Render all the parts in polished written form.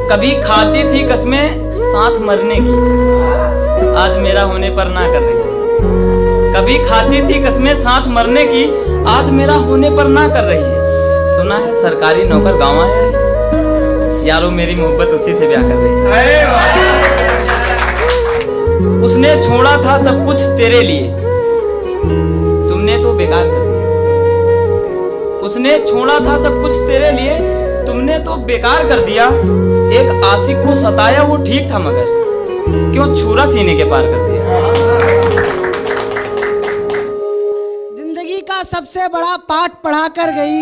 कभी खाती थी कसमें साथ मरने की, आज मेरा होने पर ना कर रही है। कभी खाती थी कसमें साथ मरने की, आज मेरा होने पर ना कर रही है। सुना है सरकारी नौकर गाँव आया है, यारों मेरी मोहब्बत उसी से ब्याह कर रही है। उसने छोड़ा था सब कुछ तेरे लिए, तुमने तो बेकार कर दिया। उसने छोड़ा था सब कुछ तेरे लिए, तुमने तो बेकार कर दिया। एक आशिक को सताया वो ठीक था, मगर क्यों छुरा सीने के पार कर दिया। जिंदगी का सबसे बड़ा पाठ पढ़ा कर गई,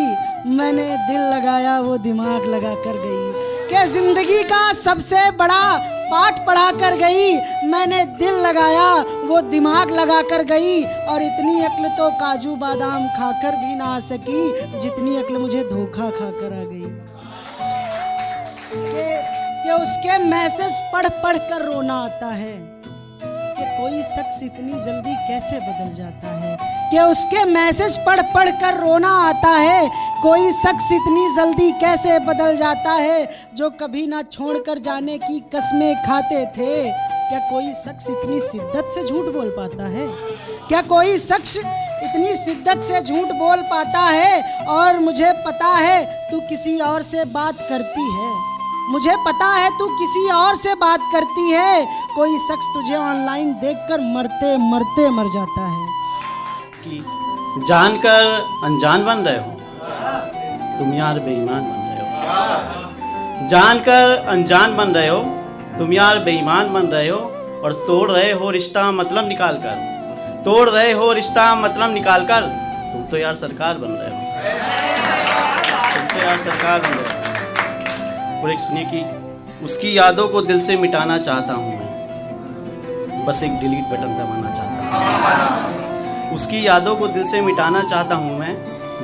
मैंने दिल लगाया वो दिमाग लगा कर गई। कि जिंदगी का सबसे बड़ा पाठ पढ़ा कर गई, मैंने दिल लगाया वो दिमाग लगा कर गई। और इतनी अक्ल तो काजू बादाम खाकर भी ना आ सकी, जितनी अक्ल मुझे धोखा खाकर आ गई। कि उसके मैसेज पढ़ पढ़ कर रोना आता है, कि कोई शख्स इतनी जल्दी कैसे बदल जाता है। कि उसके मैसेज पढ़ पढ़ कर रोना आता है, कोई शख्स इतनी जल्दी कैसे बदल जाता है। जो कभी ना छोड़कर जाने की कसमें खाते थे, क्या कोई शख्स इतनी शिद्दत से झूठ बोल पाता है। क्या कोई शख्स इतनी शिद्दत से झूठ बोल पाता है। और मुझे पता है तू किसी और से बात करती है, मुझे पता है तू किसी और से बात करती है। कोई शख्स तुझे ऑनलाइन देखकर मरते मरते मर जाता है। जानकर अनजान बन रहे हो तुम यार, बेईमान बन रहे हो। जानकर अनजान बन रहे हो तुम यार, बेईमान बन रहे हो। और तोड़ रहे हो रिश्ता मतलब निकाल कर, तोड़ रहे हो रिश्ता मतलब निकाल कर। तुम तो यार सरकार बन रहे हो, तुम तो यार सरकार बन रहे हो। और एक सुनिए कि उसकी यादों को दिल से मिटाना चाहता हूँ मैं, बस एक डिलीट बटन दबाना चाहता हूँ। उसकी यादों को दिल से मिटाना चाहता हूँ मैं,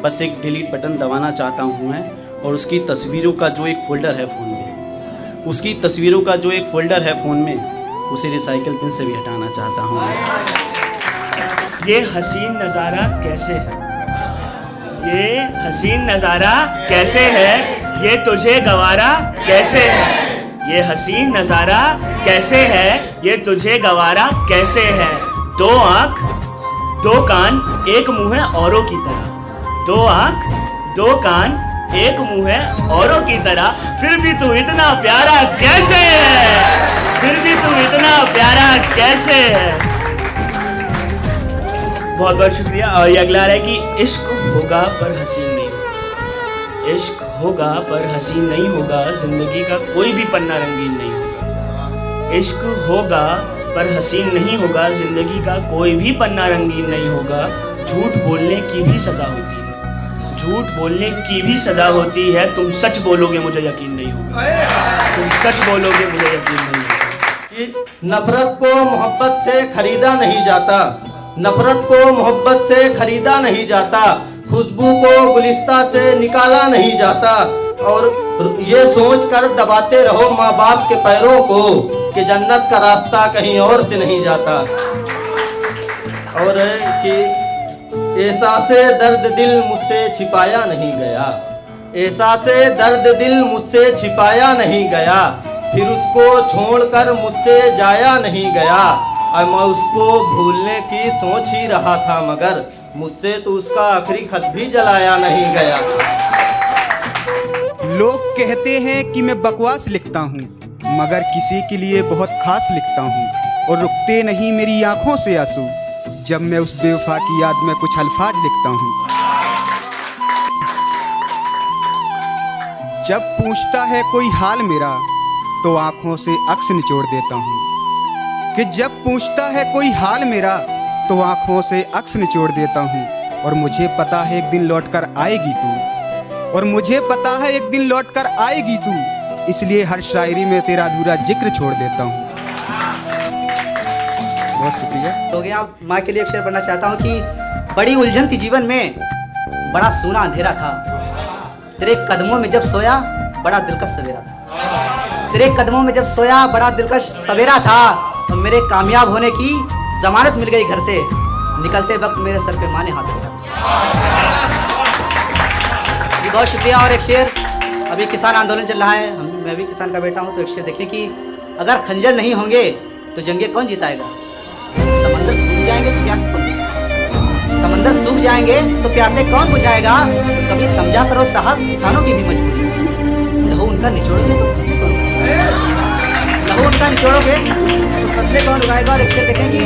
बस एक डिलीट बटन दबाना चाहता हूँ मैं। और उसकी तस्वीरों का जो एक फ़ोल्डर है फ़ोन में, उसकी तस्वीरों का जो एक फ़ोल्डर है फ़ोन में, उसे रिसाइकिल बिन से भी हटाना चाहता हूँ मैं। ये हसीन नज़ारा कैसे है, ये हसीन नज़ारा कैसे है, ये तुझे गवारा कैसे है। ये हसीन नज़ारा कैसे है, ये तुझे गवारा कैसे है। दो आँख दो कान एक मुँह है औरों की तरह, दो आँख दो कान एक मुँह है औरों की तरह। फिर भी तू इतना प्यारा कैसे है, फिर भी तू इतना प्यारा कैसे है। बहुत बहुत शुक्रिया। और ये अगला है कि इश्क होगा पर हसीन नहीं होगा, इश्क होगा पर हसीन नहीं होगा, जिंदगी का कोई भी पन्ना रंगीन नहीं होगा। इश्क होगा पर हसीन नहीं होगा, जिंदगी का कोई भी पन्ना रंगीन नहीं होगा। झूठ बोलने की भी सजा होती है, झूठ बोलने की भी सजा होती है। तुम सच बोलोगे मुझे यकीन नहीं होगा, तुम सच बोलोगे मुझे यकीन नहीं होगा। नफरत को मोहब्बत से खरीदा नहीं जाता, नफरत को मोहब्बत से खरीदा नहीं जाता, खुशबू को गुलिस्ता से निकाला नहीं जाता। और ये सोच कर दबाते रहो माँ बाप के पैरों को कि जन्नत का रास्ता कहीं और से नहीं जाता। और कि एहसासे दर्द दिल मुझसे छिपाया नहीं गया, एहसासे दर्द दिल मुझसे छिपाया नहीं गया। फिर उसको छोड़कर मुझसे जाया नहीं गया। और मैं उसको भूलने की सोच ही रहा था, मगर मुझसे तो उसका आखिरी खत भी जलाया नहीं गया। लोग कहते हैं कि मैं बकवास लिखता हूँ, मगर किसी के लिए बहुत खास लिखता हूँ। और रुकते नहीं मेरी आंखों से आंसू, जब मैं उस बेवफा की याद में कुछ अल्फाज लिखता हूँ। जब पूछता है कोई हाल मेरा, तो आंखों से अक्स निचोड़ देता हूँ। कि जब पूछता है कोई हाल मेरा, तो आंखों से अक्स निचोड़ देता हूँ। और मुझे पता है एक दिन लौट कर आएगी तू, और मुझे पता है एक दिन लौट कर आएगी तू, इसलिए हर शायरी में तेरा अधूरा जिक्र छोड़ देता हूँ। बहुत शुक्रिया। हो गया। माँ के लिए एक शेर पढ़ना चाहता हूँ कि बड़ी उलझन थी जीवन में, बड़ा सूना अंधेरा था, तेरे कदमों में जब सोया बड़ा दिलकश सवेरा था। तेरे कदमों में जब सोया बड़ा दिलकश सवेरा था। और मेरे कामयाब होने की जमानत मिल गई घर से, निकलते वक्त मेरे सर पे माँ ने हाथ रखा। बहुत शुक्रिया। और एक शेर, अभी किसान आंदोलन चल रहा है, हम मैं भी किसान का बेटा हूँ, तो एक शेर देखें कि अगर खंजर नहीं होंगे तो जंगे कौन जिताएगा? समंदर सूख जाएंगे तो प्यास कौन बुझाएगा? समंदर सूख जाएंगे तो प्यासे कौन बुझाएगा? तो कभी समझा करो साहब किसानों की भी मजबूरी। लहू उनका निचोड़ोगे तो फसलें कौन उगाएगा? लहू उनका निचोड़ोगे तो फसलें कौन उगाएगा? और एक शेर देखें कि